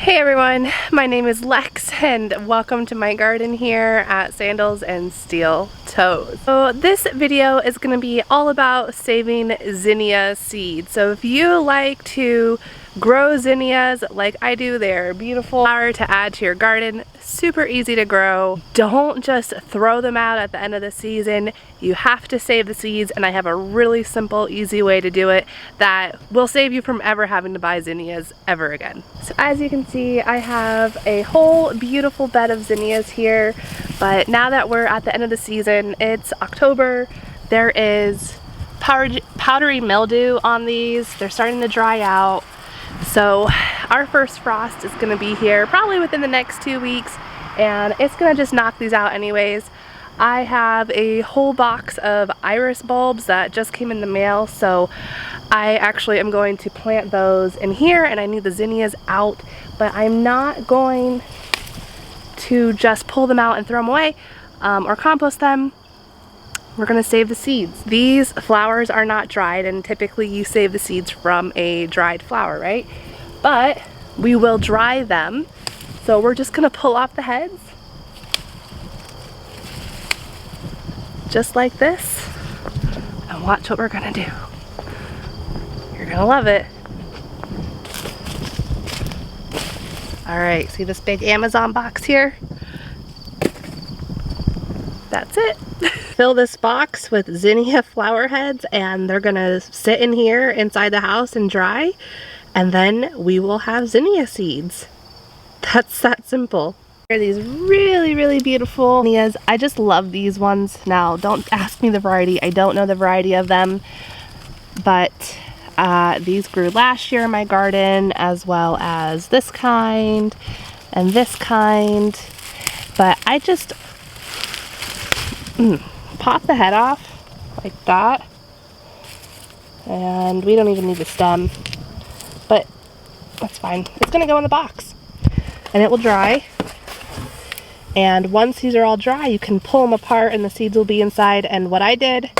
Hey everyone, my name is Lex and welcome to my garden here at Sandals and Steel-Toes. So this video is going to be all about saving zinnia seeds. So if you like to grow zinnias like I do, they're beautiful flower to add to your garden, super easy to grow. Don't just throw them out at the end of the season. You have to save the seeds, and I have a really simple, easy way to do it that will save you from ever having to buy zinnias ever again. So as you can see, I have a whole beautiful bed of zinnias here, but now that we're at the end of the season, it's October, there is powdery mildew on these. They're starting to dry out. So our first frost is going to be here probably within the next 2 weeks, and it's going to just knock these out anyways. I have a whole box of iris bulbs that just came in the mail, so I actually am going to plant those in here, and I need the zinnias out, but I'm not going to just pull them out and throw them away or compost them. We're going to save the seeds. These flowers are not dried, and typically you save the seeds from a dried flower, right? But we will dry them. So we're just going to pull off the heads. Just like this. And watch what we're going to do. You're going to love it. Alright, see this big Amazon box here? That's it. Fill this box with zinnia flower heads, and they're gonna sit in here inside the house and dry, and then we will have zinnia seeds. That's that simple. Here are these really beautiful zinnias. I just love these ones. Now don't ask me the variety, I don't know the variety of them, but these grew last year in my garden, as well as this kind and this kind. But I just pop the head off like that, and we don't even need the stem, but that's fine. It's gonna go in the box and it will dry, and once these are all dry you can pull them apart and the seeds will be inside. And what I did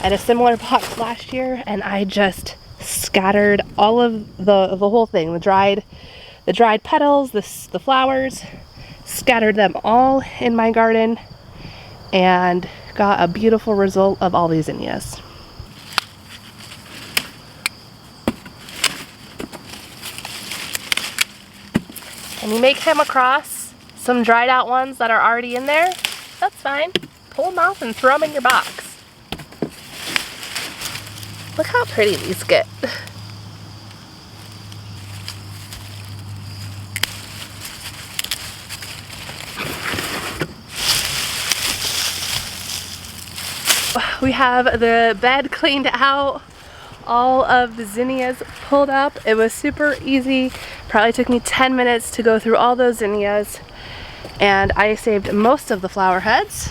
at a similar box last year, and I just scattered all of the whole thing, the dried petals, the flowers, scattered them all in my garden, and got a beautiful result of all these zinnias. And you may come across some dried out ones that are already in there. That's fine. Pull them off and throw them in your box. Look how pretty these get. We have the bed cleaned out, all of the zinnias pulled up. It was super easy. Probably took me 10 minutes to go through all those zinnias, and I saved most of the flower heads.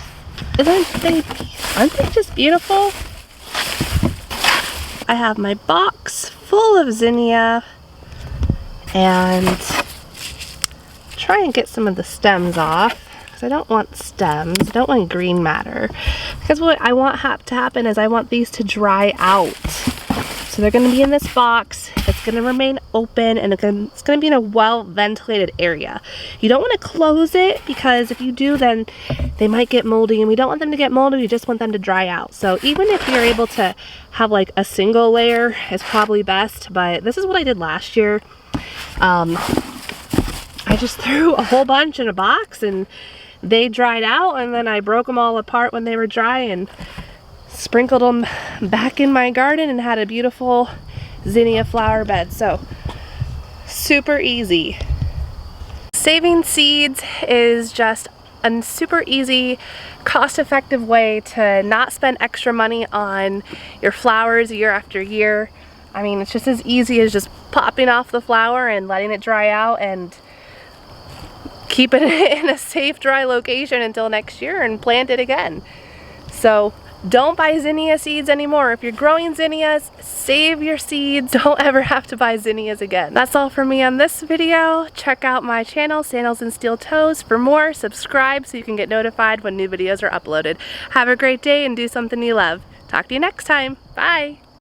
Aren't they just beautiful? I have my box full of zinnia, and try and get some of the stems off. I don't want stems, I don't want green matter, because what I want to happen is I want these to dry out. So they're going to be in this box, it's going to remain open, and it's going to be in a well ventilated area. You don't want to close it, because if you do then they might get moldy, and we don't want them to get moldy, we just want them to dry out. So even if you're able to have like a single layer is probably best, but this is what I did last year. I just threw a whole bunch in a box and they dried out, and then I broke them all apart when they were dry and sprinkled them back in my garden and had a beautiful zinnia flower bed. So super easy. Saving seeds is just a super easy, cost-effective way to not spend extra money on your flowers year after year. I mean, it's just as easy as just popping off the flower and letting it dry out and keeping it in a safe, dry location until next year and plant it again. So don't buy zinnia seeds anymore. If you're growing zinnias, save your seeds. Don't ever have to buy zinnias again. That's all for me on this video. Check out my channel, Sandals and Steel-Toes, for more. Subscribe so you can get notified when new videos are uploaded. Have a great day and do something you love. Talk to you next time. Bye.